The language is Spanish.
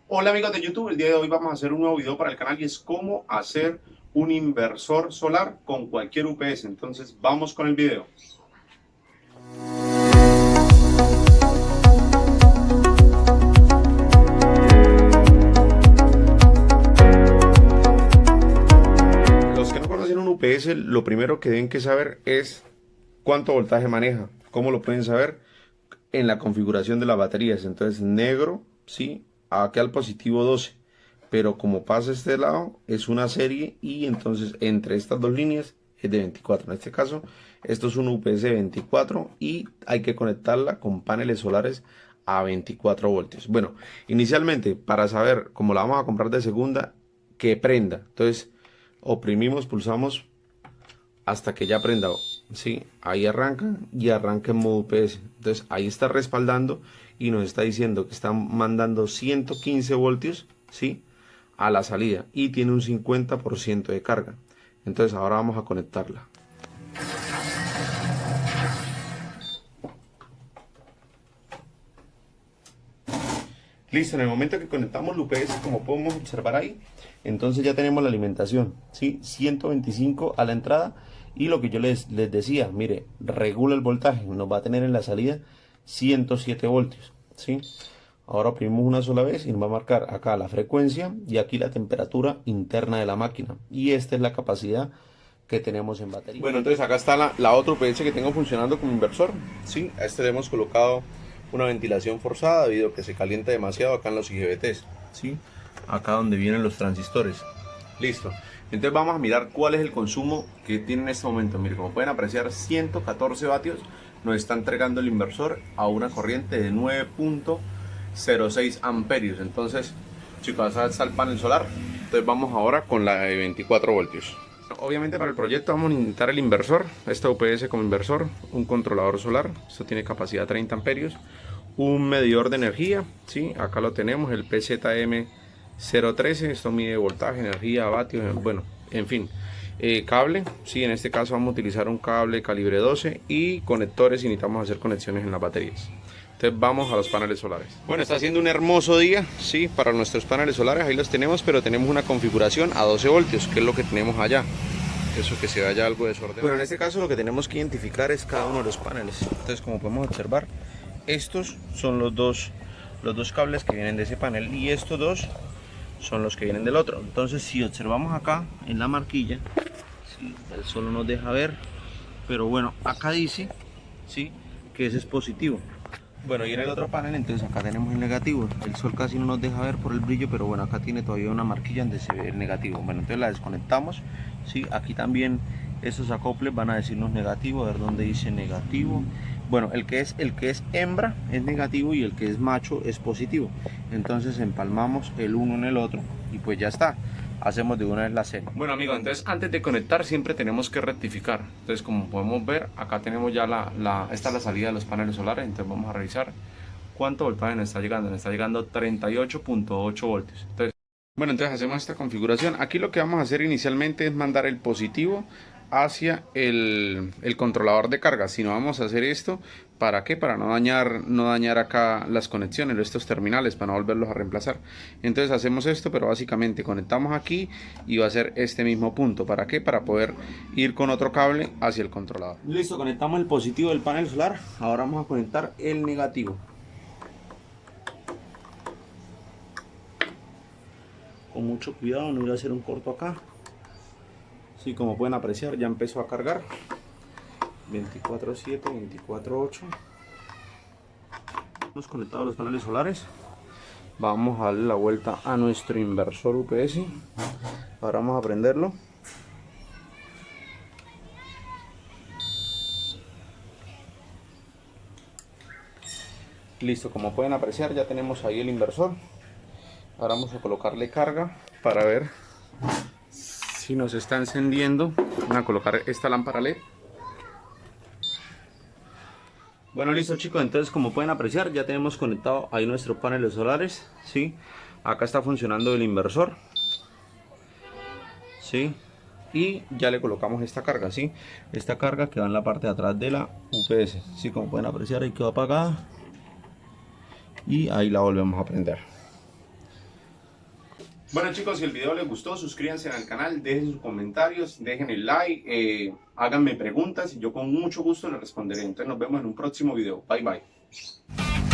Hola amigos de YouTube, el día de hoy vamos a hacer un nuevo video para el canal y es cómo hacer un inversor solar con cualquier UPS. Entonces vamos con el video. Los que no conocen un UPS, lo primero que deben que saber es cuánto voltaje maneja. ¿Cómo lo pueden saber? En la configuración de las baterías. Entonces negro, sí, aquí al positivo 12. Pero como pasa este lado, es una serie y entonces entre estas dos líneas es de 24. En este caso, esto es un UPS 24 y hay que conectarla con paneles solares a 24 voltios. Bueno, inicialmente para saber cómo la vamos a comprar de segunda, que prenda. Entonces, oprimimos, pulsamos hasta que ya prenda. Sí, ahí arranca y arranca en modo UPS. Entonces ahí está respaldando y nos está diciendo que está mandando 115 voltios, ¿sí? A la salida y tiene un 50% de carga. Entonces ahora vamos a conectarla. Listo, en el momento que conectamos el UPS, como podemos observar ahí, entonces ya tenemos la alimentación, ¿sí? 125 a la entrada y lo que yo les decía, mire, regula el voltaje, nos va a tener en la salida 107 voltios, ¿sí? Ahora oprimimos una sola vez y nos va a marcar acá la frecuencia y aquí la temperatura interna de la máquina. Y esta es la capacidad que tenemos en batería. Bueno, entonces acá está la otra UPS que tengo funcionando como inversor, ¿sí? A este le hemos colocado una ventilación forzada debido a que se calienta demasiado acá en los IGBTs, ¿sí? Acá donde vienen los transistores. Listo. Entonces vamos a mirar cuál es el consumo que tiene en este momento. Mire, como pueden apreciar, 114 vatios nos está entregando el inversor a una corriente de 9.06 amperios. Entonces, chicos, acá está el panel solar. Entonces vamos ahora con la de 24 voltios. Obviamente para el proyecto vamos a necesitar el inversor, esta UPS como inversor, un controlador solar, esto tiene capacidad 30 amperios, un medidor de energía, ¿sí? Acá lo tenemos, el PZM013, esto mide voltaje, energía, vatios, bueno, en fin. Cable, sí, en este caso vamos a utilizar un cable calibre 12 y conectores si necesitamos hacer conexiones en las baterías. Entonces vamos a los paneles solares. Bueno, está haciendo un hermoso día, sí, para nuestros paneles solares, ahí los tenemos, pero tenemos una configuración a 12 voltios, que es lo que tenemos allá. Eso que se vaya algo desordenado. Bueno, en este caso lo que tenemos que identificar es cada uno de los paneles. Entonces, como podemos observar, estos son los dos cables que vienen de ese panel y estos dos son los que vienen del otro. Entonces, si observamos acá en la marquilla, sí, el sol no nos deja ver, pero bueno, acá dice, sí, que ese es positivo. Bueno, y en el otro panel, entonces acá tenemos el negativo. El sol casi no nos deja ver por el brillo, pero bueno, acá tiene todavía una marquilla donde se ve el negativo. Bueno, entonces la desconectamos. Sí, aquí también estos acoples van a decirnos negativo, a ver dónde dice negativo. Bueno, el que es hembra es negativo y el que es macho es positivo. Entonces empalmamos el uno en el otro y pues ya está. Hacemos de una vez la serie. Bueno amigos, entonces antes de conectar siempre tenemos que rectificar. Entonces como podemos ver, acá tenemos ya esta es la salida de los paneles solares. Entonces vamos a revisar cuánto voltaje nos está llegando. Nos está llegando 38.8 voltios. Entonces, bueno, entonces hacemos esta configuración. Aquí lo que vamos a hacer inicialmente es mandar el positivo hacia el controlador de carga. Si no, vamos a hacer esto, ¿para qué? Para no dañar acá las conexiones, estos terminales, para no volverlos a reemplazar. Entonces hacemos esto, pero básicamente conectamos aquí y va a ser este mismo punto. ¿Para qué? Para poder ir con otro cable hacia el controlador. Listo, conectamos el positivo del panel solar. Ahora vamos a conectar el negativo. Con mucho cuidado, no voy a hacer un corto acá. Sí, como pueden apreciar, ya empezó a cargar. 24/7, 24/8. Hemos conectado los paneles solares. Vamos a darle la vuelta a nuestro inversor UPS. Ahora vamos a prenderlo. Listo, como pueden apreciar, ya tenemos ahí el inversor. Ahora vamos a colocarle carga para ver si nos está encendiendo. Vamos a colocar esta lámpara LED. Bueno, listo chicos, entonces como pueden apreciar ya tenemos conectado ahí nuestros paneles solares, ¿sí? Acá está funcionando el inversor, ¿sí? Y ya le colocamos esta carga, ¿sí? Esta carga que va en la parte de atrás de la UPS, ¿sí? Como pueden apreciar ahí quedó apagada y ahí la volvemos a prender. Bueno chicos, si el video les gustó, suscríbanse al canal, dejen sus comentarios, dejen el like, háganme preguntas y yo con mucho gusto les responderé. Entonces nos vemos en un próximo video. Bye bye.